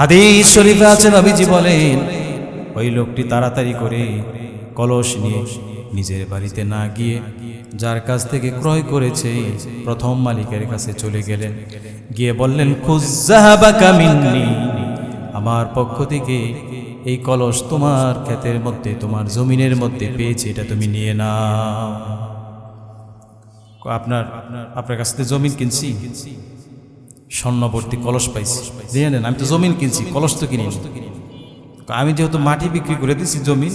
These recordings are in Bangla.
হাদিস শরীফে আছে, নবীজি বলেন ওই লোকটি তাড়াতাড়ি করে কলস নিয়ে নিজের বাড়িতে না গিয়ে যার কাছ থেকে ক্রয় করেছে প্রথম মালিকের কাছে চলে গেলেন, গিয়ে বললেন খুযযাহাবাকা মিন্নি, আমার পক্ষ থেকে এই কলস তোমার ক্ষেতের মধ্যে, তোমার জমিনের মধ্যে পেয়েছি, এটা তুমি নিয়ে নাও। আপনার কাছ থেকে জমিন কিনছি, স্বর্ণবর্তী কলস পাইছি, দিয়ে নেন। আমি তো জমিন কিনছি, কলস তো কিনি। আমি যেহেতু মাটি বিক্রি করে দিছি, জমিন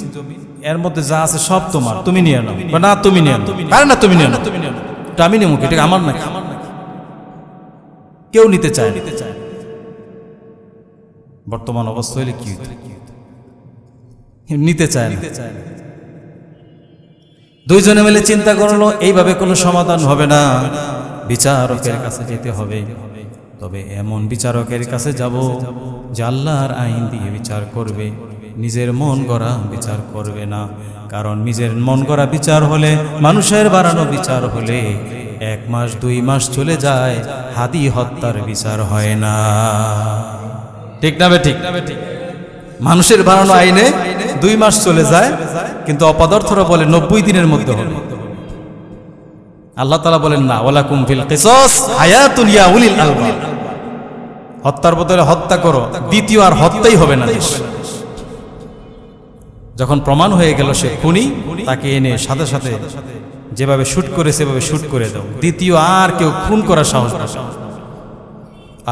এর মধ্যে যা আছে সব তোমার, তুমি নিয়ে নাও। না তুমি নিয়ে নাও, আরে না তুমি নিয়ে নাও, তো আমি নেবো, এটা আমার নাকি? কেউ নিতে চায়। বর্তমান অবস্থা হইলে কি নিতে চায় না। দুইজনে মিলে চিন্তা করলো এইভাবে কোনো সমাধান হবে না, বিচারকের কাছে যেতে হবে। তবে এমন বিচারকের কাছে যাব যে আল্লাহর আইন দিয়ে বিচার করবে, নিজের মন গড়া বিচার করবে না। কারণ নিজের মন গড়া বিচার হলে, মানুষের বানানো বিচার হলে 1 মাস 2 মাস চলে যায়, হাদি হত্যার বিচার হয় না। ঠিক না বে ঠিক? মানুষের বানানো আইনে 2 মাস চলে যায়, কিন্তু অপদার্থরা বলে 90 দিনের মধ্যে হবে। আল্লাহ তাআলা বলেন না, ওয়ালাকুম ফিল কিসাস হায়াতুন ইয়া উলিল আলবাব, হত্যার বদলে হত্যা করো, দ্বিতীয় আর হত্যাই হবে না। যখন প্রমাণ হয়ে গেল সে খুনি, তাকে এনে সাথে সাথে যেভাবে শুট করে সেভাবে শুট করে দাও, দ্বিতীয় আর কেউ খুন করার সাহস না।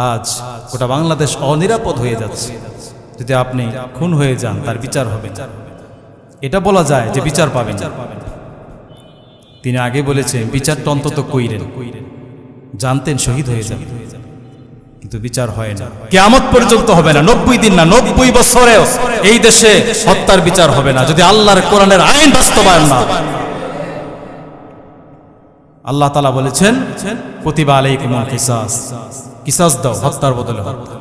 আজ গোটা বাংলাদেশ অনিরাপদ হয়ে যাচ্ছে। যদি আপনি খুন হয়ে যান, তার বিচার হবে না, এটা বলা যায় যে বিচার পাবেন। তিনি আগে বলেছেন বিচারটা অন্তত কইরেন, জানতেন শহীদ হয়ে যাবেন, কিন্তু বিচার হয় না, কিয়ামত পর্যন্ত হবে না। 90 দিন না, 90 বছরেও এই দেশে হত্যার বিচার হবে না যদি আল্লাহর কোরআনের আইন বাস্তবায়ন না। আল্লাহ তাআলা বলেছেন কুতিবা আলাইকুমুল কিসাস, কিসাস দাও, হত্যার বদলে হত্যা,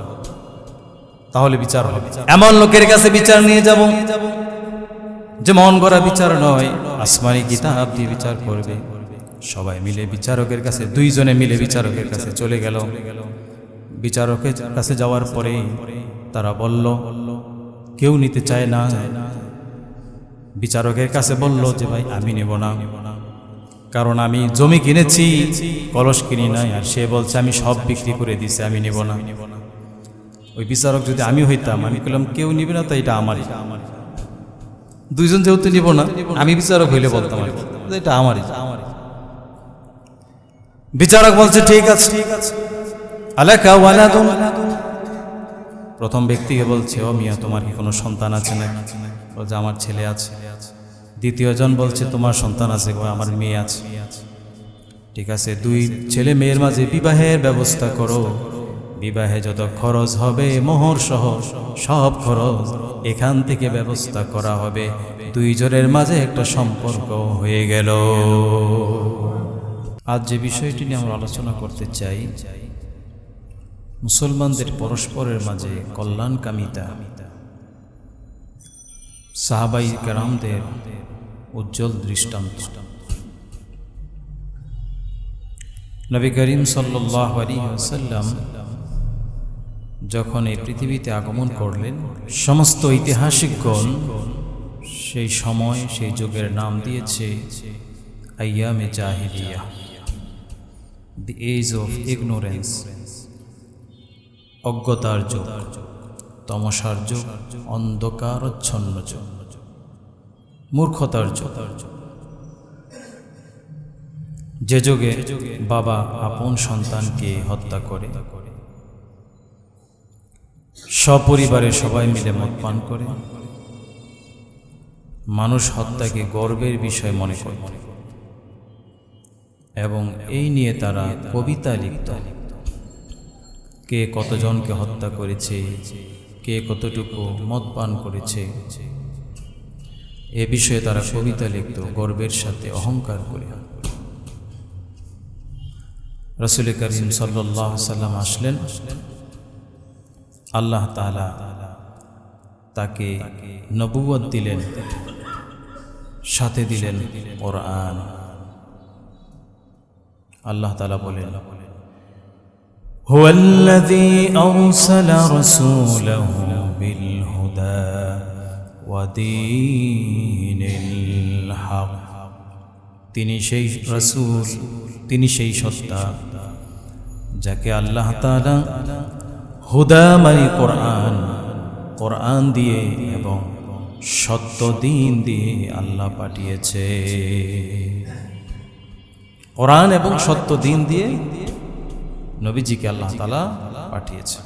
তাহলে বিচার হবে। এমন লোকের কাছে বিচার নিয়ে যাব যে মন গড়া বিচার নয়, আসমানি কিতাব দিয়ে বিচার করবে। সবাই মিলে বিচারকের কাছে, 2 জনে মিলে বিচারকের কাছে চলে গেল। বিচারকের কাছে যাওয়ার পরে তারা বলল কেউ নিতে চায় না। বিচারকের কাছে বলল যে ভাই আমি নেব না, কারণ আমি জমি কিনেছি, কলস কিনি নাই। আর সে বলছে আমি সব বিক্রি করে দিছি, আমি নেব না। ওই বিচারক যদি আমি হইতাম, আমি বললাম কেউ নিবে না, তাই এটা আমারই। 2 জন যেহেতু নিব না, আমি বিচারক হইলে বলতাম এটা আমারই। বিচারক বলছে ঠিক আছে, আলাকা ওয়ালাদুন। প্রথম ব্যক্তিকে বলছে ও মিয়া তোমার কি কোনো সন্তান আছে নাকি? বলছে আমার ছেলে আছে। দ্বিতীয় জন বলছে তোমার সন্তান আছে? আমার মেয়ে আছে। ঠিক আছে, 2 ছেলে মেয়ের মাঝে বিবাহের ব্যবস্থা করো। বিবাহে যত খরচ হবে, মোহর সহ সব খরচ এখান থেকে ব্যবস্থা করা হবে। 2 জনের মাঝে একটা সম্পর্ক হয়ে গেল। আজ যে বিষয়টি নিয়ে আমরা আলোচনা করতে চাই, মুসলমানদের পরস্পরের মাঝে কল্যাণকামিতা, সাহাবাই কেরামদের উজ্জ্বল দৃষ্টান্ত। নবী করিম সাল্লাল্লাহু আলাইহি ওয়াসাল্লাম যখন এই পৃথিবীতে আগমন করলেন, সমস্ত ঐতিহাসিকগণ সেই সময়, সেই যুগের নাম দিয়েছে আইয়ামে জাহিলিয়া, দি এজ অফ ইগনোরেন্স, অজ্ঞতার যুগ, তমসার যুগ, অন্ধকারচ্ছন্ন যুগ, মূর্খতার যুগ। যে যুগে বাবা আপন সন্তানকে হত্যা করে, সপরিবারে সবাই মিলে মদ পান করে, মানুষ হত্যাকে গর্বের বিষয় মনে করে, এবং এই নিয়ে তারা কবিতা লিখত। কে কতজনকে হত্যা করেছে, কে কতটুকু মদ পান করেছে, এ বিষয়ে তারা কবিতা লিখত গর্বের সাথে, অহংকার করে। রাসূল করিম সাল্লাল্লাহু আলাইহি ওয়াসাল্লাম আসলেন। আল্লাহ তাআলা তাকে নবুয়ত দিলেন, সাথে দিলেন কোরআন। আল্লাহ তাআলা বলেন হুয়াল্লাযী আরসালা রাসূলাহু বিল হুদা ওয়া দীনিল হক। তিনি সেই রাসূল, তিনি সেই সত্তা যাকে আল্লাহ তাআলা হুদা মানে কোরআন, কোরআন দিয়ে এবং সত্য দিন দিয়ে আল্লাহ পাঠিয়েছে। কোরআন এবং সত্য দিন দিয়ে নবীজিকে আল্লাহ তাআলা পাঠিয়েছে।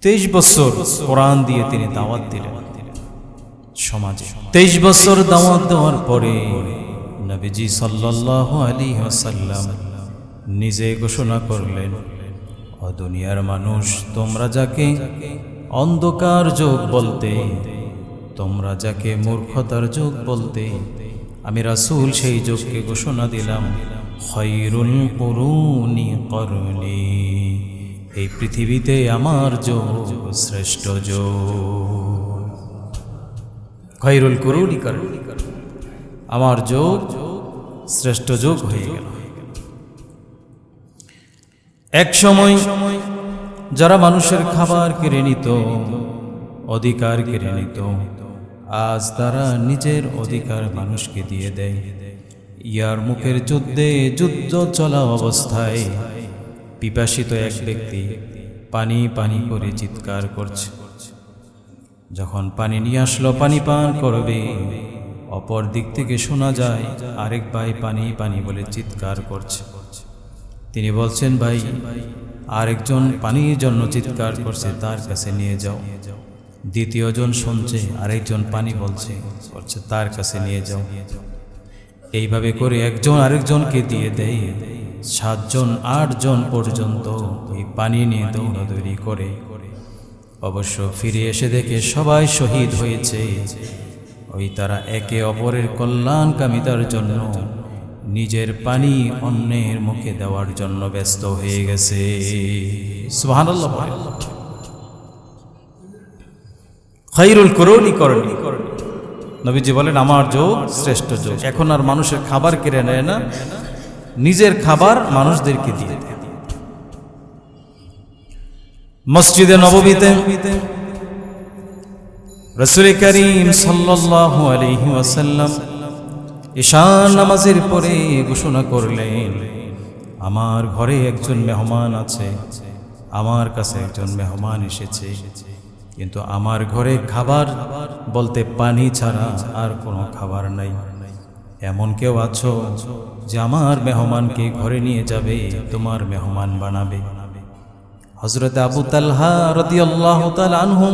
23 বছর কোরআন দিয়ে তিনি দাওয়াত দিলেন সমাজে। 23 বছর দাওয়াত দেওয়ার পরে নবীজি সাল্লাল্লাহু আলাইহি ওয়াসাল্লাম নিজে ঘোষণা করলেন, ও দুনিয়ার মানুষ, তোমরা যাকে অন্ধকার যুগ বলতে, তোমরা যাকে মূর্খতার যুগ বলতে, আমি রাসূল সেই যুগকে ঘোষণা দিলাম, খায়রুল কুরুনি করনি, এই পৃথিবীতে আমার যুগ শ্রেষ্ঠ যুগ। খায়রুল কুরুনি করনি, আমার যুগ শ্রেষ্ঠ যুগ হয়ে গেল। এক সময় যারা মানুষের খাবার কেড়ে নিত, অধিকার কেড়ে নিত, আজ তারা নিজের অধিকার মানুষকে দিয়ে দেয়। ইয়ার মুখের যুদ্ধে যুদ্ধ চলা অবস্থায় পিপাসিত এক ব্যক্তি পানি পানি করে চিৎকার করছে। যখন পানি নিয়ে আসলো পানি পান করবে, অপর দিক থেকে শোনা যায় আরেক ভাই পানি পানি বলে চিৎকার করছে। তিনি বলছেন, ভাই, আরেকজন পানির জন্য চিৎকার করছে, তার কাছে নিয়ে যাও। দ্বিতীয় জন শুনছে আরেকজন পানি বলছে করছে, তার কাছে নিয়ে যাও। এইভাবে করে একজন আরেকজনকে দিয়ে দেয়। 7 জন 8 জন পর্যন্ত এই পানি নিয়ে দৌড়াদৌড়ি করে। অবশ্য ফিরে এসে দেখে সবাই শহীদ হয়েছে। ওই তারা একে অপরের কল্যাণকামিতার জন্য নিজের পানি অন্যের মুখে দেওয়ার জন্য ব্যস্ত হয়ে গেছে। সুবহানাল্লাহ। খায়রুল কুরুনি করনি, নবীজি বলেন আমার যুগ শ্রেষ্ঠ যুগ। এখন আর মানুষের খাবার কেড়ে নেয় না, নিজের খাবার মানুষদেরকে দিয়ে দেয়। মসজিদে নববীতে রাসূল করিম সাল্লাল্লাহু আলাইহি ওয়াসাল্লাম ঈশার নামাজের পরে ঘোষণা করলেন, আমার ঘরে একজন মেহমান আছে, আমার কাছে একজন মেহমান এসেছে, কিন্তু আমার ঘরে খাবার বলতে পানি ছাড়া আর কোনো খাবার নাই। এমন কেউ আছো যে আমার মেহমানকে ঘরে নিয়ে যাবে, তোমার মেহমান বানাবে? হযরত আবু তালহা রাদিয়াল্লাহু তাআলা আনহু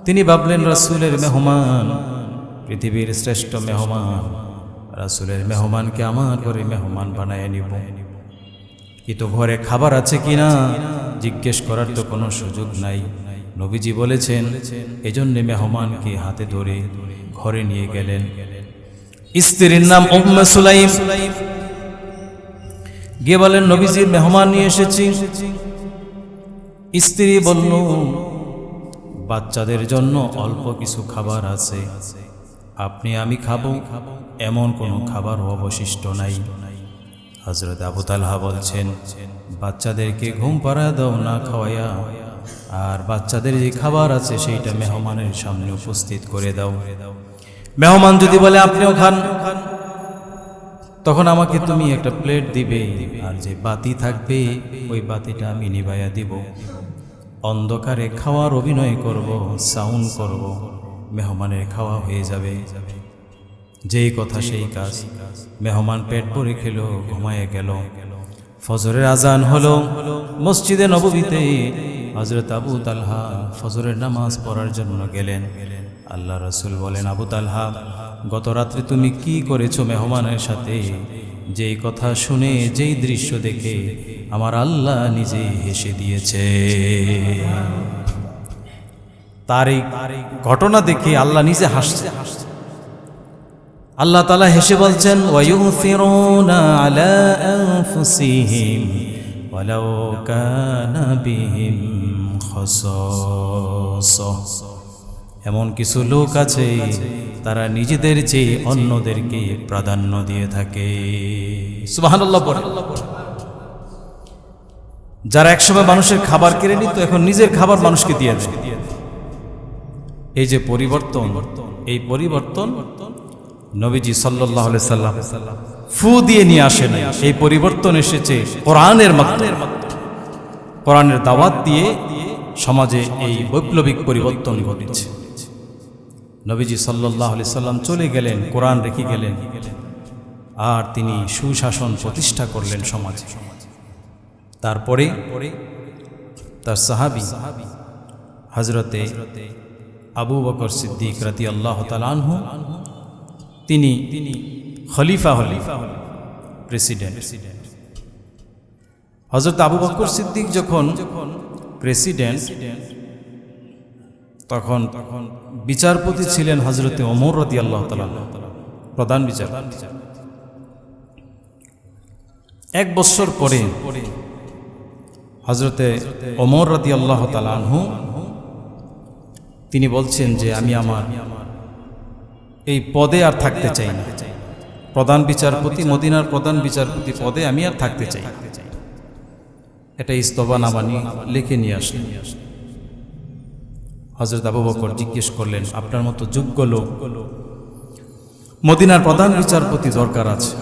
তিনি ভাবলেন, রাসূলের মেহমান, পৃথিবীর শ্রেষ্ঠ মেহমান, রাসূলের মেহমানকে আমার ঘরে মেহমান বানায় নিব, কিন্তু ঘরে খাবার আছে কিনা জিজ্ঞেস করার তো কোনো সুযোগ নাই। নবীজি বলেছেন, এজন্য মেহমানকে হাতে ধরে ঘরে নিয়ে গেলেন। স্ত্রীর নাম উম্মে সুলাইম। গিয়ে বলেন, নবীজির মেহমান নিয়ে এসেছি। স্ত্রী বলল, বাচ্চাদের জন্য অল্প কিছু খাবার আছে, আপনি আমি খাবো এমন কোনো খাবার অবশিষ্ট নাই। হযরত আবু তালহা বলছেন, বাচ্চাদেরকে ঘুম পাড়া দাও না খাওয়াইয়া, আর বাচ্চাদের যে খাবার আছে সেইটা মেহমানের সামনে উপস্থিত করে দাও। মেহমান যদি বলে আপনিও খান, তখন আমাকে তুমি একটা প্লেট দিবে, আর যে বাতি থাকবে ওই বাতিটা আমি নিভাইয়া দিব। অন্ধকারে খাওয়ার অভিনয় করব, সাউন্ড করব, মেহমানের খাওয়া হয়ে যাবে। যেই কথা সেই কাজ। মেহমান পেট ভরে খেলো, ঘুমায়ে গেল। ফজরের আজান হলো। মসজিদে নববীতে হযরত আবু তালহা ফজরের নামাজ পড়ার জন্য গেলেন। আল্লাহ রাসূল বলেন, আবু তালহা, গত রাত্রে তুমি কি করেছো মেহমানের সাথে? যেই কথা শুনে, যেই দৃশ্য দেখে আমার আল্লাহ নিজে হেসে দিয়েছে। তার এই ঘটনা দেখে আল্লাহ নিজে হাসছে। আল্লাহ তাআলা হেসে বলছেন, ওয়ায়ুসিরুনা আলা আনফুসিহিম ওয়ালাউ কানা বিহিম খাসাসা। এমন কিছু লোক আছে তারা নিজেদের চেয়ে অন্যদেরকে প্রাধান্য দিয়ে থাকে। সুবহানাল্লাহ। যারা একসময় মানুষের খাবার কেড়ে নিত এখন নিজের খাবার মানুষকে দিয়ে দেয়। এই যে পরিবর্তন, এই পরিবর্তন নবীজি সাল্লাল্লাহু আলাইহি সাল্লাম ফু দিয়ে নিয়ে আসেন। এই পরিবর্তন এসেছে কোরআনের মাধ্যমে, কোরআনের দাওয়াত দিয়ে সমাজে এই বৈপ্লবিক পরিবর্তন ঘটেছে। নবীজি সাল্লাল্লাহু আলাইহি সাল্লাম চলে গেলেন, কোরআন রেখে গেলেন, আর তিনি সুশাসন প্রতিষ্ঠা করলেন সমাজে। তারপরে তার সাহাবী হযরতে আবু বকর সিদ্দিক রাদিয়াল্লাহু তাআলা আনহু, তিনি খলিফা হলেন, প্রেসিডেন্ট। হযরত আবু বকর সিদ্দিক যখন প্রেসিডেন্ট, তখন বিচারপতি ছিলেন হযরতে ওমর রাদিয়াল্লাহু তাআলা, প্রধান বিচারপতি। 1 বছর পরে হযরতে ওমর রাদিয়াল্লাহু তাআলা আনহু তিনি বলছেন যে আমি আমার এই পদে আর থাকতে চাই না, প্রধান বিচারপতি, মদিনার প্রধান বিচারপতি পদে আমি আর থাকতে চাই। এটা ইস্তফানামা লিখে নিয়ে আসলেন। হযরত আবু বকর জিজ্ঞেস করলেন, আপনার মতো যোগ্য লোক মদিনার প্রধান বিচারপতি দরকার আছে,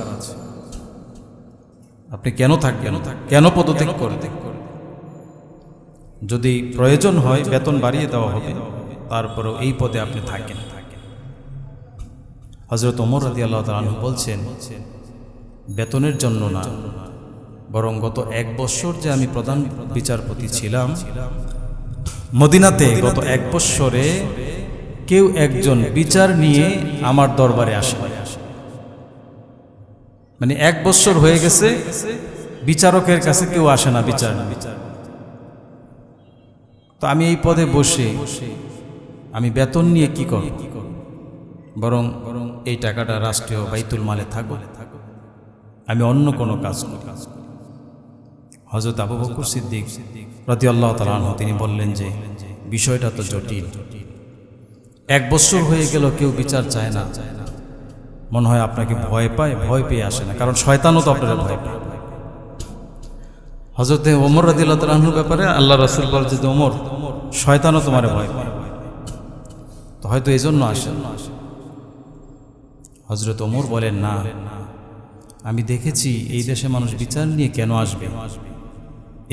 আপনি কেন থাকবেন, কেন পদত্যাগ করবেন? যদি প্রয়োজন হয় বেতন বাড়িয়ে দেওয়া হবে, তারপরেও এই পদে আপনি থাকেন। হযরত ওমর রাদিয়াল্লাহু তাআলা আনহু বলছেন, বেতনের জন্য না, বরং গত 1 বছর যে আমি প্রধান বিচারপতি ছিলাম মদিনাতে, গত 1 বছরে কেউ একজন বিচার নিয়ে আমার দরবারে আসে। মানে 1 বছর হয়ে গেছে বিচারকের কাছে কেউ আসে না বিচার। তো আমি এই পদে বসে আমি বেতন নিয়ে কি করব? বরং এই টাকাটা রাষ্ট্রীয় বাইতুল মালে থাকুক, আমি অন্য কোনো কাজ করি। হযরত আবু বকর সিদ্দিক রাদিয়াল্লাহু তাআলা আনহু তিনি বললেন যে বিষয়টা তো জটিল, 1 বছর হয়ে গেল কেউ বিচার চায় না, মনে হয় আপনাকে ভয় পায়, ভয় পেয়ে আসে না, কারণ শয়তানও তো আপনারা ভয় পায়। হযরত ওমর রাদিয়াল্লাহু তাআলা আনহুর ব্যাপারে আল্লাহ রাসূল বলেন যে ওমর, শয়তানও তোমারে ভয় পায়, তো হয়তো এই জন্য আসে। হযরত ওমর বলেন, না, আমি দেখেছি এই দেশে মানুষ বিচার নিয়ে কেন আসবে।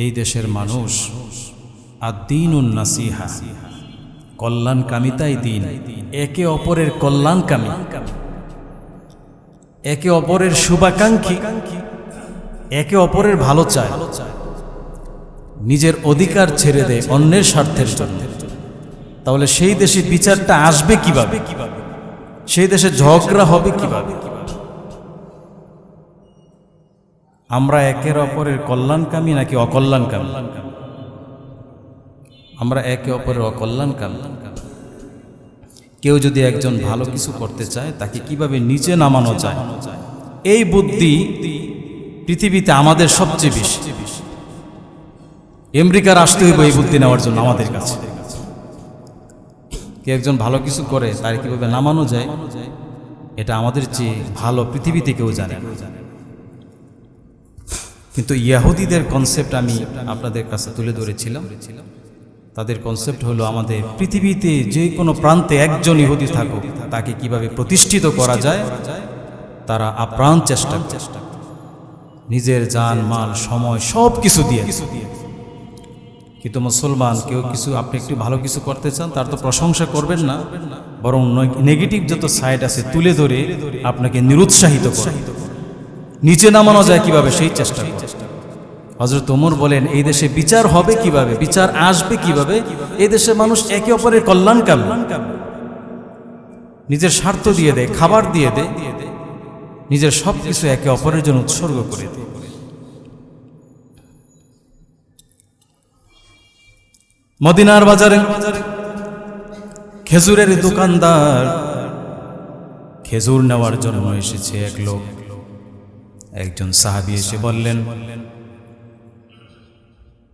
এই দেশের মানুষ আদ-দীনুন নাসিহা, কল্যাণকামিতাই দিন, একে অপরের কল্যাণকামী, একে অপরের শুভাকাঙ্ক্ষী, একে অপরের ভালো চায়, নিজের অধিকার ছেড়ে দেয় অন্যের স্বার্থের জন্য। তাহলে সেই দেশে বিচারটা আসবে কিভাবে? সেই দেশে ঝগড়া হবে কিভাবে? আমরা একের অপরের কল্যাণকামী নাকি অকল্যাণকামী? আমরা একে অপরের অকল্যাণকামী। কেউ যদি একজন ভালো কিছু করতে চায়, তাকে কিভাবে নিচে নামানো যায়, এই বুদ্ধি পৃথিবীতে আমাদের সবচেয়ে বেশি। আমেরিকার আসতে হইব এই বুদ্ধি নেওয়ার জন্য আমাদের কাছে। কেউ একজন ভালো কিছু করে, তার কিভাবে নামানো যায়, এটা আমাদের চেয়ে ভালো পৃথিবীতে কেউ জানে না। কিন্তু ইহুদিদের কনসেপ্ট আমি আপনাদের কাছে তুলে ধরেছিলাম। তাদের কনসেপ্ট হলো, আমাদের পৃথিবীতে যে কোনো প্রান্তে একজন ইহুদি থাকুক, তাকে কিভাবে প্রতিষ্ঠিত করা যায় তারা আপ্রাণ চেষ্টা করে, নিজের জান মাল সময় সব কিছু দিয়ে। কিন্তু মুসলমান কেউ কিছু, আপনি একটু ভালো কিছু করতে চান, তার তো প্রশংসা করবেন না, বরং নেগেটিভ যত সাইড আছে তুলে ধরে আপনাকে নিরুৎসাহিত করে নিচে নামানো যায় কিভাবে সেই চেষ্টা করে। হযরত ওমর বলেন, এই দেশে বিচার হবে কিভাবে, বিচার আসবে কিভাবে? এই দেশের মানুষ একে অপরের কল্যাণকামী, নিজের স্বার্থ দিয়ে দেয়, খাবার দিয়ে দেয়, নিজের সব কিছু একে অপরের জন্য উৎসর্গ করে দেয়। মদিনার বাজারে খেজুরের দোকানদার, খেজুর নেওয়ার জন্য এসেছে এক লোক। একজন সাহাবী এসে বললেন,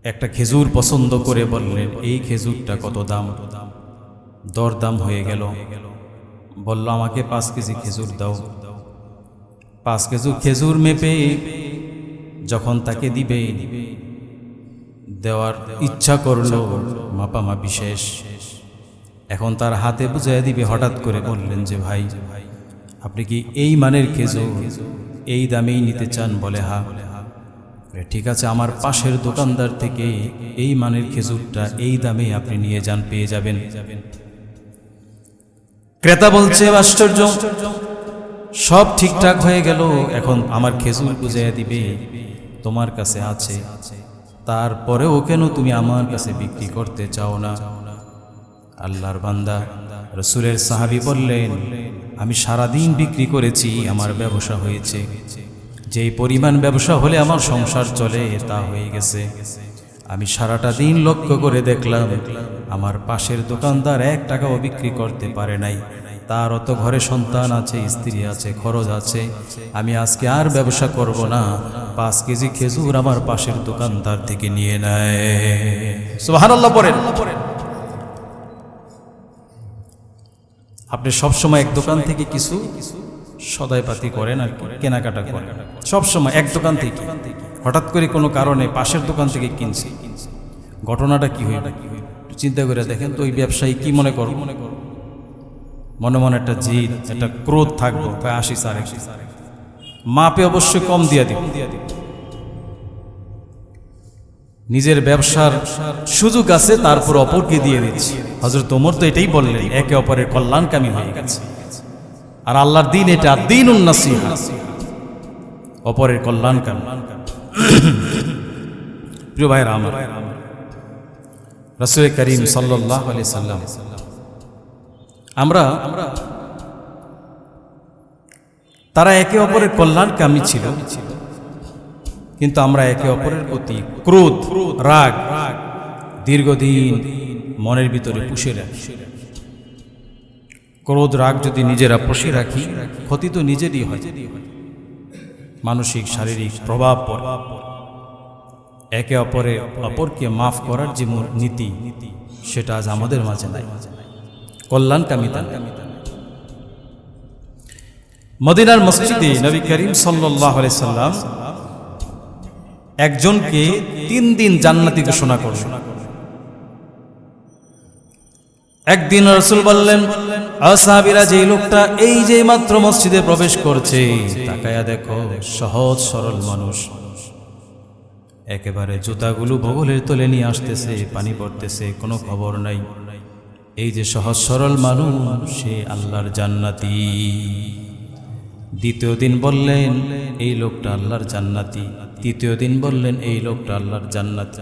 একটা খেজুর পছন্দ করে বললেন, এই খেজুরটা কত দাম? দরদাম হয়ে গেল, বলল আমাকে 5 কেজি খেজুর দাও। 5 কেজি খেজুর মেপে যখন তাকে দিবে, দেওয়ার ইচ্ছা করলো, মাপামাপি শেষ। এখন তার হাতে বুঝাইয়া দিবে। হঠাৎ করে বললেন যে ভাই, আপনি কি এই মানের খেজুর এই দামেই নিতে চান? বলে হ্যাঁ। ঠিক আছে, আমার পাশের দোকানদার থেকে এই মানের খেজুরটা এই দামে আপনি নিয়ে যান, পেয়ে যাবেন। ক্রেতা বলছে আশ্চর্য, সব ঠিকঠাক হয়ে গেল, এখন আমার খেজুর বুঝাইয়া দিবে তোমার কাছে আছে, তারপরেও কেন তুমি আমার কাছে বিক্রি করতে চাও না? আল্লাহর বান্দা রাসূলের সাহাবী বললেন, আমি সারাদিন বিক্রি করেছি, আমার ব্যবসা হয়েছে, যেই পরিমাণ ব্যবসা হলে আমার সংসার চলে তা হয়ে গেছে। আমি সারাটা দিন লক্ষ্য করে দেখলাম আমার পাশের দোকানদার 1 টাকাও বিক্রি করতে পারে নাই, তার অত ঘরে সন্তান আছে, স্ত্রী আছে, খরচ আছে। আমি আজকে আর ব্যবসা করব না, 5 কেজি খেজুর আমার পাশের দোকানদার থেকে নিয়ে নেয়। সুবহানাল্লাহ পড়েন। আপনি সবসময় এক দোকান থেকে কিছু সদাইপাতি করেন আর কেনাকাটা করেন, সবসময় এক দোকান থেকে। হঠাৎ করে কোনো কারণে পাশের দোকান থেকে কিনছি, ঘটনাটা কি হইবে চিন্তা করে দেখেন তো। ওই ব্যবসায়ী কি মনে করব? মনে মনে একটা জিদ, একটা ক্রোধ থাকবো, আসি স্যার মাপে অবশ্যই কম দিয়া দিব। নিজের ব্যবসার সুযোগ আছে, তারপর অপরকে দিয়ে দিচ্ছি। হযরত ওমর তো এটাই বললেন, একে অপরের কল্যাণকামী হয়ে গেছে। আর আল্লাহর দ্বীন এটা দ্বীনুন নাসিহা, অপরের কল্যাণকামী। প্রিয় ভাইরা আমার, রাসূল করিম সাল্লাল্লাহু আলাইহি সাল্লাম, আমরা তারা একে অপরের কল্যাণকামী ছিল, কিন্তু আমরা একে অপরের প্রতি ক্রোধ, রাগ দীর্ঘদিন মনের ভিতরে পুষে রাখি। ক্রোধ রাগ যদি নিজেরা পুষে রাখি, ক্ষতি তো নিজেরই হয়, মানসিক শারীরিক প্রভাব পড়ে। একে অপরকে মাফ করার যে নীতি, সেটা আজ আমাদের মাঝে নাই, কল্যাণকামিতা। মদিনার মসজিদে নবী করিম সাল্লাল্লাহু আলাইহি সাল্লাম একজনকে 3 দিন জান্নাতি ঘোষণা করলেন। একদিন রাসূল বললেন, আসহাবীরা, যে লোকটা এই যে মাত্র মসজিদে প্রবেশ করছে, তাকায়া দেখো, সহজ সরল মানুষ, একেবারে জুতাগুলো বগলের তলে নিয়ে আসতেছে, পানি পড়তেছে, কোনো খবর নাই। এই যে সহজ সরল মানুষ, সে আল্লাহর জান্নাতি। দ্বিতীয় দিন বললেন, এই লোকটা আল্লাহর জান্নাতি। তৃতীয় দিন বললেন, এই লোকটা আল্লাহর জান্নাতি।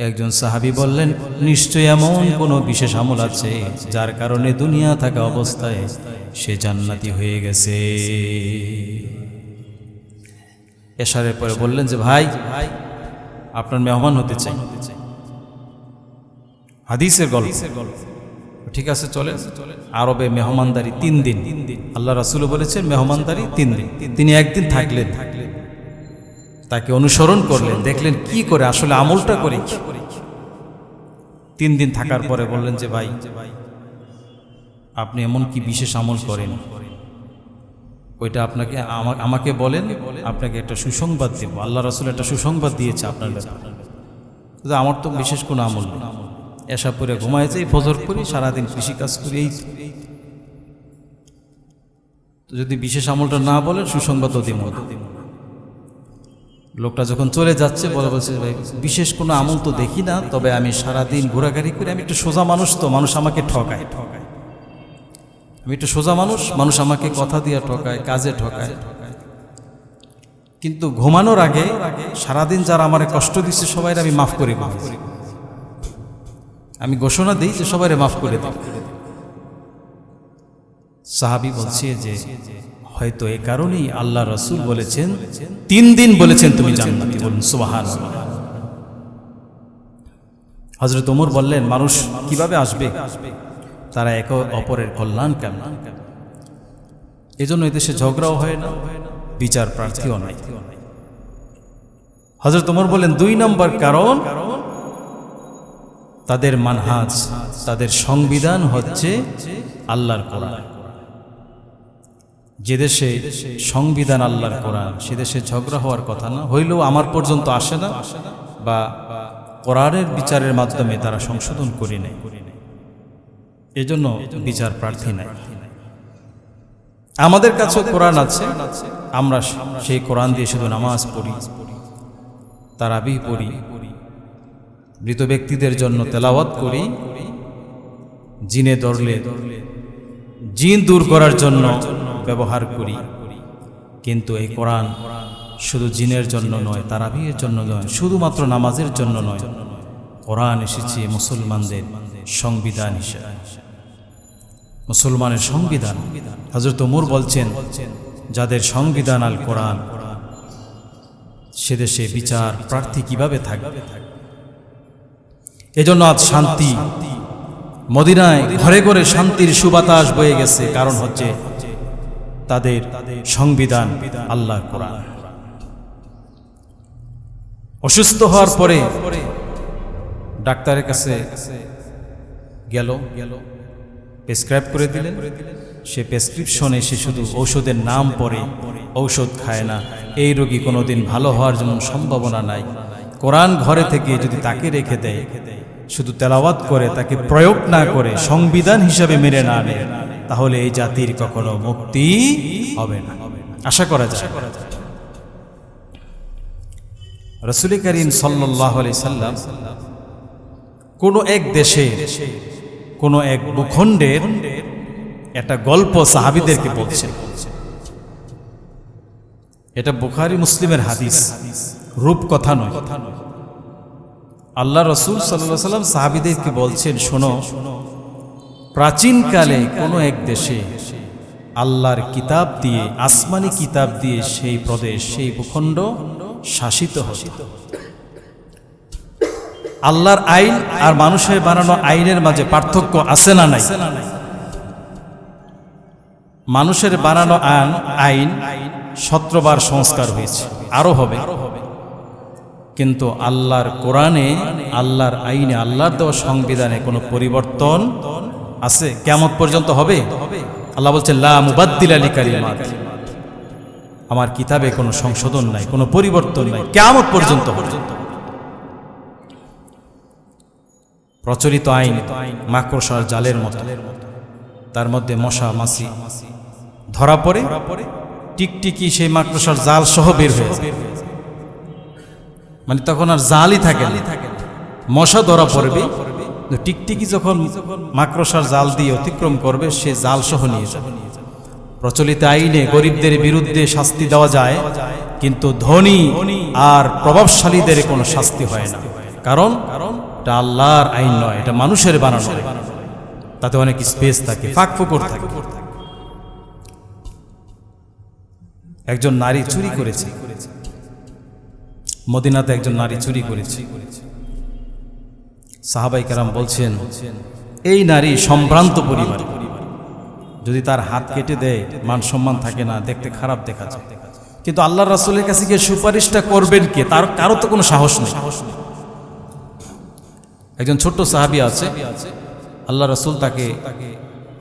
একজন সাহাবী বললেন, নিশ্চয় এমন কোনো বিশেষ আমল আছে যার কারণে দুনিয়া থাকা অবস্থায় সে জান্নাতি হয়ে গেছে। এশারের পরে বললেন যে, ভাই, আপনার মেহমান হতে চাই। হাদিসের গল্প। ঠিক আছে, চলে। আরবে মেহমানদারি 3 দিন। আল্লাহ রাসূল বলেছেন মেহমানদারি 3 দিন। তিনি একদিন থাকলেন, তাকে অনুসরণ করলেন, দেখলেন কি করে, আসলে আমলটা করে। 3 দিন থাকার পরে বললেন যে, ভাই, আপনি এমন কি বিশেষ আমল করেন, ওইটা আমাকে বলেন, আপনাকে একটা সুসংবাদ দেব। আল্লাহ রাসূল একটা সুসংবাদ দিয়েছে আপনার ব্যাপারে। আমার তো বিশেষ কোনো আমল নেই, এসা পরে ঘুমায় যাই, ফজর করি, সারাদিন কৃষিকাজ করি, এই তো যদি বিশেষ আমলটা না বলেন সুসংবাদও দিব। লোকটা যখন চলে যাচ্ছে, বলছে, ভাই, বিশেষ কোনো আমল তো দেখি না, তবে আমি সারাদিন ঘোরাঘুরি করি, আমি একটু সোজা মানুষ, তো মানুষ আমাকে ঠকায়, আমি একটু সোজা মানুষ, মানুষ আমাকে কথা দিয়ে ঠকায়, কাজে ঠকায়। কিন্তু ঘুমানোর আগে সারাদিন যারা আমার কষ্ট দিচ্ছে সবাই আমি মাফ করে দিই, আমি ঘোষণা দিই যে সবাই মাফ করে দিই। সাহাবী বলছে যে, হয়তো এই কারণেই আল্লাহ রাসূল বলেছেন 3 দিন বলেছেন তুমি জান্নাতি। বলুন সুবহানাল্লাহ। হযরত ওমর বললেন, মানুষ কিভাবে আসবে? তারা একে অপরের কল্যাণকামী। এজন্য এদেশে ঝগড়াও হয় না, বিচার প্রার্থীও নাই। হযরত ওমর বলেন, 2 নম্বর কারণ, তাদের মানহাজ, তাদের সংবিধান হচ্ছে আল্লাহর কোরআন। যে দেশে সংবিধান আল্লাহর কোরআন, সে দেশে ঝগড়া হওয়ার কথা না, হইলেও আমার পর্যন্ত আসে না, বা কোরআনের বিচারের মাধ্যমে তারা সংশোধন করে নেয়, এজন্য বিচার প্রার্থী নাই। আমাদের কাছেও কোরআন আছে, আমরা সেই কোরআন দিয়ে শুধু নামাজ পড়ি, তারাবিহ পড়ি, মৃত ব্যক্তিদের জন্য তেলাওয়াত করি, জিনে ধরলে জিন দূর করার জন্য ব্যবহার করি। কিন্তু এই কোরআন শুধু জিনের জন্য নয়, তারাবিহের জন্য নয়, শুধুমাত্র নামাজের জন্য নয়। কোরআন এসেছে মুসলমানদের সংবিধান হিসেবে, মুসলমানের সংবিধান। হযরত ওমর বলছেন, যাদের সংবিধান আল কোরআন, সে দেশে বিচার প্রার্থী কিভাবে থাকবে? এজন্য আজ শান্তি মদিনায় ঘরে ঘরে শান্তির সুবাতাস বয়ে গেছে, কারণ হচ্ছে তাদের সংবিধান আল্লাহর কোরআন। অসুস্থ হওয়ার পরে ডাক্তারের কাছে গেল, প্রেসক্রাইব করে দিলেন, সে প্রেসক্রিপশনে সে শুধু ঔষধের নাম পড়ে, ঔষধ খায় না। এই রোগী কোনোদিন ভালো হওয়ার জন্য সম্ভাবনা নাই। কোরআন ঘরে থেকে যদি তাকে রেখে দেয়, শুধু তেলাওয়াত করে, তাকে প্রয়োগ না করে, সংবিধান হিসাবে মেনে না নেয়, তাহলে এই জাতির কখনো মুক্তি হবে না, আশা করা যায়। রাসূল করিম সাল্লাল্লাহু আলাইহি সাল্লাম কোনো এক দেশে, কোনো এক ভূখণ্ডের একটা গল্প সাহাবীদেরকে বলছেন। এটা বুখারী মুসলিমের হাদিস, রূপকথা নয়। আল্লাহ রাসূল সাল্লাল্লাহু আলাইহি সাল্লাম সাহাবীদেরকে বলছেন, শোনো, প্রাচীনকালে কোনো এক দেশে আল্লাহর কিতাব দিয়ে, আসমানি কিতাব দিয়ে সেই প্রদেশ, সেই ভূখণ্ড শাসিত হতো। আল্লাহর আইন আর মানুষের বানানো আইনের মাঝে পার্থক্য আছে না নাই? মানুষের বানানো আইন 17 বার সংস্কার হয়েছে, আরো হবে। কিন্তু আল্লাহর কোরআনে, আল্লাহর আইনে, আল্লাহর দেওয়া সংবিধানে কোনো পরিবর্তন আছে? কিয়ামত পর্যন্ত হবে? আল্লাহ বলছেন, লা মুবাদ্দিলা লিকালিমাত, আমার কিতাবে কোনো সংশোধন নাই, কোনো পরিবর্তন নাই, কিয়ামত পর্যন্ত হবে। প্রচলিত আইন মাকড়সার জালের মতো, তার মধ্যে মশা মাছি ধরা পড়ে, টিকটিকি সেই মাকড়সার জাল সহ বের হয়ে যায়, মানে তখন আর জালই থাকে না। মশা ধরা পড়বে, টিকটিকি যখন মাকড়সার জাল দিয়ে অতিক্রম করবে, সে জাল সহ নিয়ে যাবে। প্রচলিত আইনে গরিবদের বিরুদ্ধে শাস্তি দেওয়া যায়, কিন্তু ধনী আর প্রভাবশালীদের কোনো শাস্তি হয় না। কারণ এটা আল্লাহর আইন নয়, এটা মানুষের বানানো। তাতে অনেক স্পেস থাকে, ফাঁকফোকর থাকে। একজন নারী চুরি করেছে, মদিনাতে একজন নারী চুরি করেছে। সাহাবাই কেরাম বলছেন, এই নারী সম্ভ্রান্ত পরিবার, যদি তার হাত কেটে দেয় মান সম্মান থাকে না, দেখতে খারাপ দেখা যায়। কিন্তু আল্লাহর রাসূলের কাছে গিয়ে সুপারিশটা করবেন কে? তার কারো তো কোনো সাহস নেই। একজন ছোট্ট সাহাবী আছে, আল্লাহ রাসূল তাকে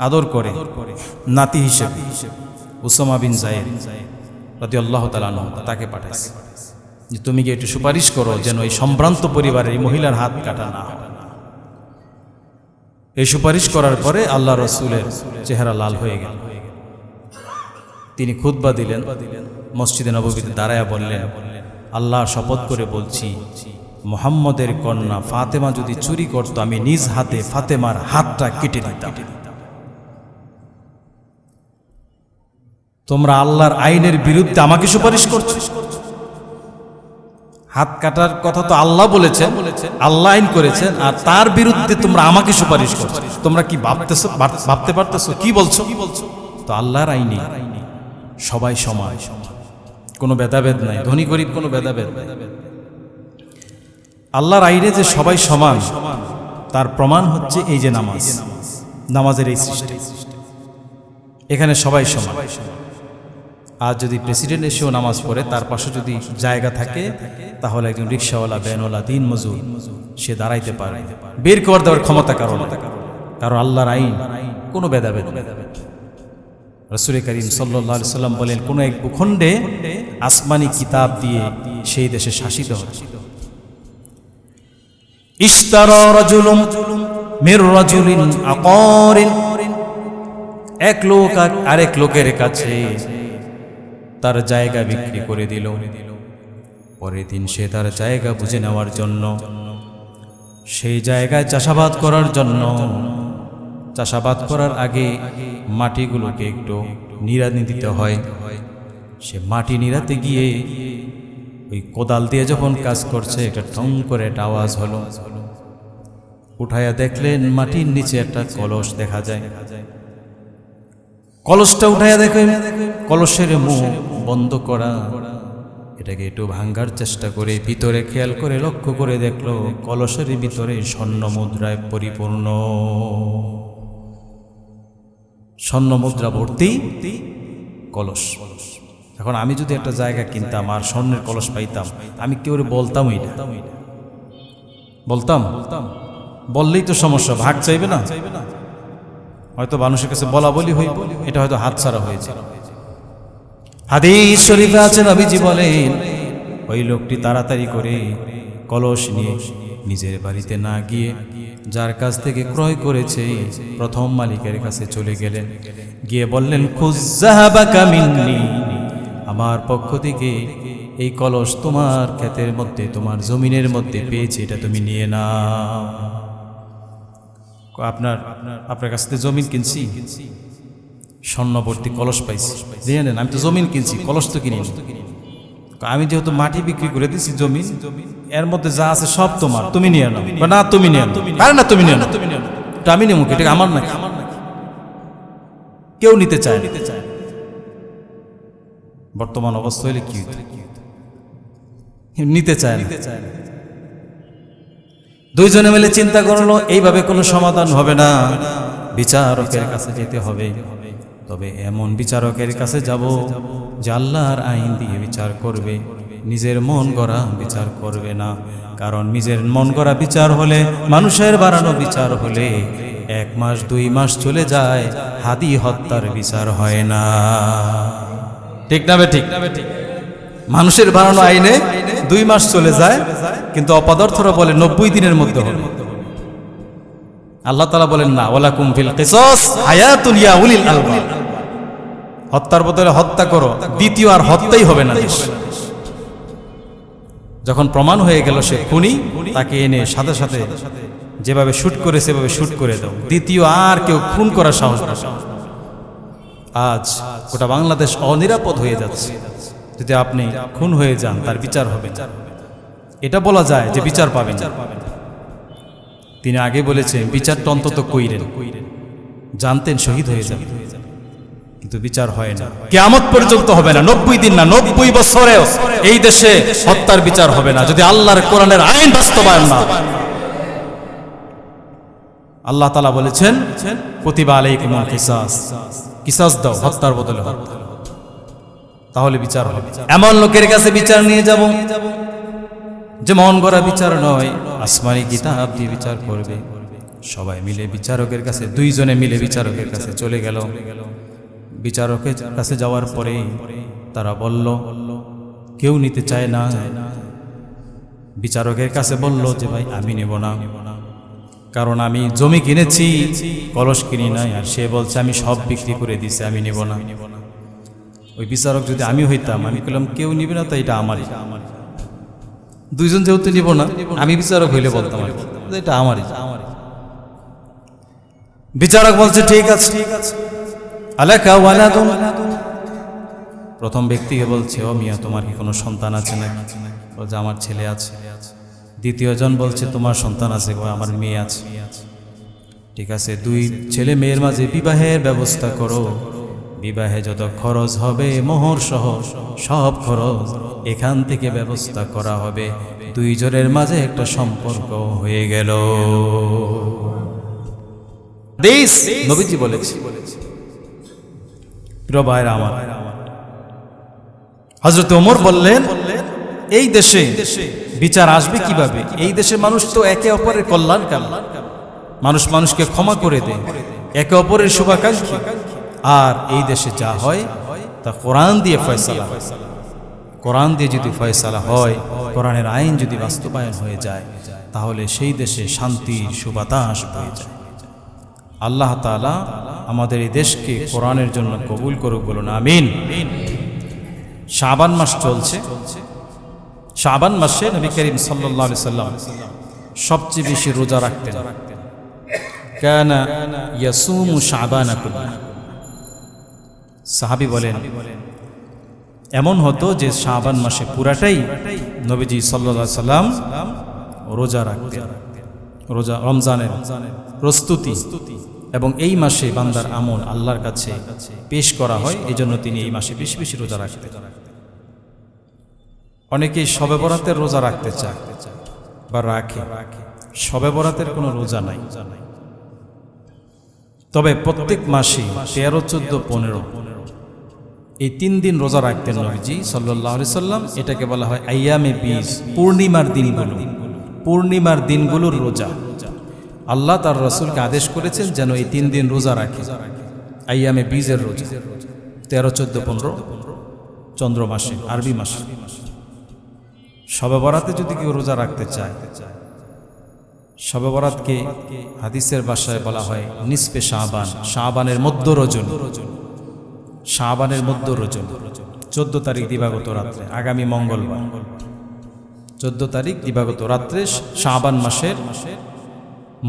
আদর করে নাতি হিসেবে, উসামা বিন যায়েদ রাদিয়াল্লাহু তাআলা আনহু, তাকে পাঠাইছে যে তুমি কি একটু সুপারিশ করো যেন এই সম্ভ্রান্ত পরিবারের এই মহিলার হাত কাটা না হয়। এই সুপারিশ করার পরে আল্লাহ রাসূলের চেহারা লাল হয়ে গেল। তিনি খুতবা দিলেন, মসজিদে নববীতে দাঁড়ায়া বললেন, আল্লাহর শপথ করে বলছি, মুহাম্মদের কন্যা ফাতেমা যদি চুরি করত, আমি নিজ হাতে ফাতেমার হাতটা কেটে দিতাম। তোমরা আল্লাহর আইনের বিরুদ্ধে আমাকে সুপারিশ করছো। হাত কাটার কথা তো আল্লাহ বলেছেন, আল্লাহ আইন করেছেন, আর তার বিরুদ্ধে তোমরা আমাকে সুপারিশ করছো। তোমরা কি ভাবতে পারতেছো কি বলছো? তো আল্লাহর আইনে সবাই সমান, কোনো ভেদাভেদ নাই, ধনী গরিব কোনো ভেদাভেদ। আল্লাহর আইনে যে সবাই সমান, তার প্রমাণ হচ্ছে এই যে নামাজ, নামাজের এই সৃষ্টি, এখানে সবাই সমান। আর যদি প্রেসিডেন্ট এসেও নামাজ পড়ে, তার পাশে যদি জায়গা থাকে, তাহলে একজন রিক্সাওয়ালা, ভ্যানওয়ালা, দিন মজুর, সে দাঁড়াইতে পারে, বের করে দেওয়ার ক্ষমতা কারণ। কারণ আল্লাহর আইন কোনো ভেদাভেদ। রাসূল করিম সাল্লাল্লাহু আলাইহি সাল্লাম বলেন, কোন এক ভূখণ্ডে আসমানি কিতাব দিয়ে সেই দেশে শাসিত হয়। ইশতারা রাজুলুম মির রাজুলিন আকারিন, এক লোক আরেক লোকের কাছে তার জায়গা বিক্রি করে দিল। পরের দিন সে তার জায়গা বুঝে নেওয়ার জন্য, সেই জায়গায় চাষাবাদ করার জন্য, চাষাবাদ করার আগে মাটিগুলোকে একটু নিড়ানি দিতে হয়। সে মাটি নিড়াতে গিয়ে ওই কোদাল দিয়ে যখন কাজ করছে, একটা ঠং করে একটা আওয়াজ হলো। উঠাইয়া দেখলেন মাটির নিচে একটা কলস দেখা যায়। কলসটা উঠাইয়া দেখেন কলসের মুখ বন্ধ করা। এটাকে একটু ভাঙ্গার চেষ্টা করে ভিতরে খেয়াল করে লক্ষ্য করে দেখলো কলসের ভিতরে স্বর্ণ মুদ্রায় পরিপূর্ণ, স্বর্ণ মুদ্রা ভর্তি কলস। এখন আমি যদি একটা জায়গা কিনতাম আর স্বর্ণের কলস পাইতাম, আমি কেউ বলতামই না। বলতাম? বললেই তো সমস্যা, ভাগ চাইবে না, হয়তো মানুষের কাছে বলা বলি হইব, এটা হয়তো হাতছাড়া হয়েছে। হাদিস শরীফে আছে, নবীজি বলেন ওই লোকটি তাড়াতাড়ি করে কলস নিয়ে নিজের বাড়িতে না গিয়ে যার কাছ থেকে ক্রয় করেছে প্রথম মালিকের কাছে চলে গেলেন। গিয়ে বললেন, খুযযাহাবাকা মিন্নি, আমার পক্ষ থেকে এই কলস তোমার ক্ষেতের মধ্যে, তোমার জমিনের মধ্যে পেয়েছি, এটা তুমি নিয়ে নাও। আপনার কাছ থেকে জমিন কিনছি, স্বর্ণবর্তী কলস পাইছি, দিয়ে নেন। আমি তো জমিন কিনছি, কলস তো কিনি। আমি যেহেতু মাটি বিক্রি করে দিছি, জমিন এর মধ্যে যা আছে সব তোমার, তুমি নিয়ে নাও। না তুমি নিয়ে নাও, আরে না তুমি নিয়ে নাও, এটা আমি নেব, এটা আমার নাকি? কেউ নিতে চায়। বর্তমান অবস্থা হইলে কি নিতে চায় না। দুইজনে মিলে চিন্তা করলো এইভাবে কোনো সমাধান হবে না, বিচারকের কাছে যেতে হবে। তবে এমন বিচারকের কাছে যাব যে আল্লাহর আইন দিয়ে বিচার করবে, নিজের মন গড়া বিচার করবে না। কারণ নিজের মন গড়া বিচার হলে, মানুষের বানানো বিচার হলে 1 মাস 2 মাস চলে যায়, হাদি হত্যার বিচার হয় না। ঠিক না বে ঠিক? মানুষের বানানো আইনে 2 মাস চলে যায়, কিন্তু অপদার্থরা বলে 90 দিনের মধ্যে হবে। আল্লাহ তাআলা বলেন না, ওয়ালাকুম ফিল কিসাস হায়াতুন ইয়া উলিল আলবাব, হত্যার বদলে হত্যা করো, দ্বিতীয় আর হত্যাই হবে না। যখন প্রমাণ হয়ে গেল সে খুনি, তাকে এনে সাথে সাথে যেভাবে শুট করে সেভাবে শুট করে দাও, দ্বিতীয় আর কেউ খুন করার সাহস না। আজ গোটা বাংলাদেশ অনিরাপদ হয়ে যাচ্ছে। যদি আপনি খুন হয়ে যান, তার বিচার হবে না, এটা বলা যায় যে বিচার পাবেন। তিনি আগে বলেছেন বিচারটা অন্তত কইরেন, জানতেন শহীদ হয়ে যাবেন, কিন্তু বিচার হয় না, কিয়ামত পর্যন্ত হবে না। 90 দিন না, 90 বছরেও এই দেশে হত্যার বিচার হবে না যদি আল্লাহর কোরআনের আইন বাস্তবায়ন না। আল্লাহ তাআলা বলেছেন, কুতিবা আলাইকুমুল কিসাস, কিসাস দাও, হত্যার বদলে হত্যা, তাহলে বিচার হবে। এমন লোকের কাছে বিচার নিয়ে যাব যে মন গড়া বিচার নয়, আসমানি কিতাব দিয়ে বিচার করবে। সবাই মিলে বিচারকের কাছে, 2 জনে মিলে বিচারকের কাছে চলে গেল। বিচারকের কাছে যাওয়ার পরে তারা বলল, কেউ নিতে চায় না। বিচারকের কাছে বলল যে ভাই আমি নেব না, কারণ আমি জমি কিনেছি, কলস কিনি নাই। আর সে বলছে আমি সব বিক্রি করে দিছি, আমি নেব না। ওই বিচারক যদি আমি হইতাম, আমি বললাম কেউ নিবে না, তাই এটা আমারই। 2 জন যেহেতু নিব না, আমি বিচারক হইলে বলতাম এটা আমারই। বিচারক বলছে ঠিক আছে, আলাকা ওয়ালাদুন। প্রথম ব্যক্তিকে বলছে, ও মিয়া তোমার কি কোনো সন্তান আছে নাকি? বলছে আমার ছেলে আছে। দ্বিতীয় জন বলছে তোমার সন্তান আছে? আমার মেয়ে আছে। ঠিক আছে, 2 ছেলে মেয়ের মাঝে বিবাহের ব্যবস্থা করো। বিবাহে যত খরচ হবে, মোহর সহ সব খরচ এখান থেকে ব্যবস্থা করা হবে। 2 জনের মাঝে একটা সম্পর্ক হয়ে গেল। নবীজি বলেছে, প্রিয় ভাইরা আমার, হযরত ওমর বললেন, এই দেশে বিচার আসবে কিভাবে? এই দেশে মানুষ তো একে অপরের কল্যাণ কাম, মানুষ মানুষকে ক্ষমা করে দেয়, একে অপরের শুভাকাঙ্ক্ষী। আর এই দেশে যা হয় তা কোরআন দিয়ে ফয়সালা হয়। কোরআন দিয়ে যদি ফয়সালা হয়, কোরআনের আইন যদি বাস্তবায়ন হয়ে যায়, তাহলে সেই দেশে শান্তির সুবাতাস বয়ে যায়। আল্লাহ তাআলা আমাদের এই দেশকে কোরআনের জন্য কবুল করুক, বলুন আমিন। শাবান মাস চলছে। শাবান মাসে নবী করিম সাল্লাল্লাহু আলাইহি সাল্লাম সবচেয়ে বেশি রোজা রাখতেন। কানা ইয়াসুমু শাবান কুল্লাহ। সাহাবী বলেন এমন হতো যে শাবান মাসে পুরাটাই নবীজি সাল্লাল্লাহু আলাইহি সাল্লাম রোজা রাখতেন। রোজা রমজানের প্রস্তুতি, এবং এই মাসে বান্দার আমল আল্লাহর কাছে পেশ করা হয়, এই জন্য তিনি এই মাসে বেশি বেশি রোজা রাখতেন। অনেকেই শবে বরাতের রোজা রাখতে চায় বা রাখে। শবে বরাতের কোনো রোজা নাই, তবে প্রত্যেক মাসে 13, 14, 15 এই 3 দিন রোজা রাখতেন নবীজি সাল্লাল্লাহু আলাইহি সাল্লাম। এটাকে বলা হয় আইয়ামে বীজ, পূর্ণিমার দিনগুলো। পূর্ণিমার দিনগুলোর রোজা আল্লাহ তার রাসূলকে আদেশ করেছেন যেন এই 3 দিন রোজা রাখে। আইয়ামে বীজের রোজা 13, 14, 15 চন্দ্র মাসে, আরবি মাসে। শবে বরাতে যদি কেউ রোজা রাখতে চায়, শবে বরাতকে হাদিসের ভাষায় বলা হয় নিসফে শাবান, শাবানের মধ্য রজনী। শাবানের মধ্য রজনী 14 তারিখ দিবাগত রাত্রে, আগামী মঙ্গলবার 14 তারিখ দিবাগত রাত্রে শাবান মাসের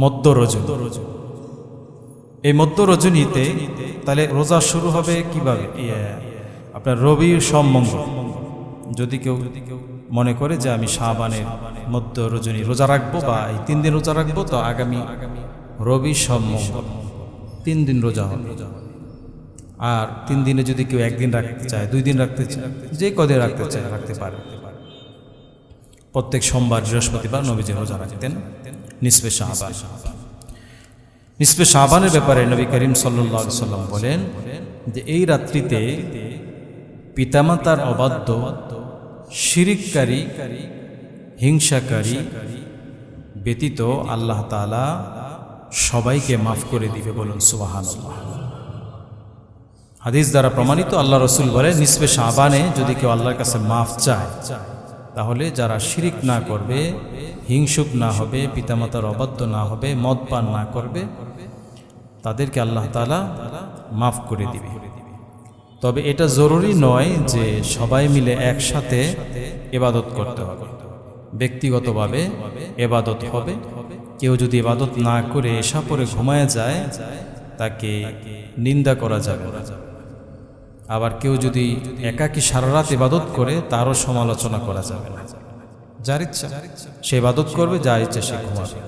মধ্য রজনী। এই মধ্য রজনীতে তাহলে রোজা শুরু হবে কিভাবে? আপনার রবি সোম মঙ্গল। যদি কেউ মনে করে যে আমি শাবানের মধ্য রজনী রোজা রাখবো বা এই 3 দিন রোজা রাখবো, তো আগামী রবি সোম মঙ্গল 3 দিন রোজা হবে। আর 3 দিনে যদি কেউ 1 দিন রাখতে চায়, 2 দিন রাখতে চায়, যে কদিন রাখতে চায় রাখতে পারে। প্রত্যেক সোমবার, বৃহস্পতিবার নবীজি রোজা রাখতেন নিসফে শাবান। নিসফে শাবানের ব্যাপারে নবী করিম সাল্লাল্লাহু আলাইহি সাল্লাম বলেন যে এই রাত্রিতে পিতামাতার অবাধ্য, শিরিককারী, হিংসাকারী ব্যতীত আল্লাহ তাআলা সবাইকে মাফ করে দিবে, বলুন সুবহানাল্লাহ। হাদিস দ্বারা প্রমাণিত, আল্লাহ রাসূল বলে নিসফে শাবানে যদি কেউ আল্লাহর কাছে মাফ চায়, তাহলে যারা শিরিক না করবে, হিংসুক না হবে, পিতামাতার অবাধ্য না হবে, মদ পান না করবে, তাদেরকে আল্লাহ তাআলা মাফ করে দিবে। তবে এটা জরুরি নয় যে সবাই মিলে একসাথে ইবাদত করতে হবে। ব্যক্তিগতভাবে ইবাদত হবে। কেউ যদি ইবাদত না করে এশা পরে ঘুমায় যায়, তাকে নিন্দা করা যাবে না। আবার কেউ যদি একাকী সারা রাত ইবাদত করে, তারও সমালোচনা করা যাবে না। যার ইচ্ছা সে ইবাদত করবে, যার ইচ্ছা সে ঘুমাবে।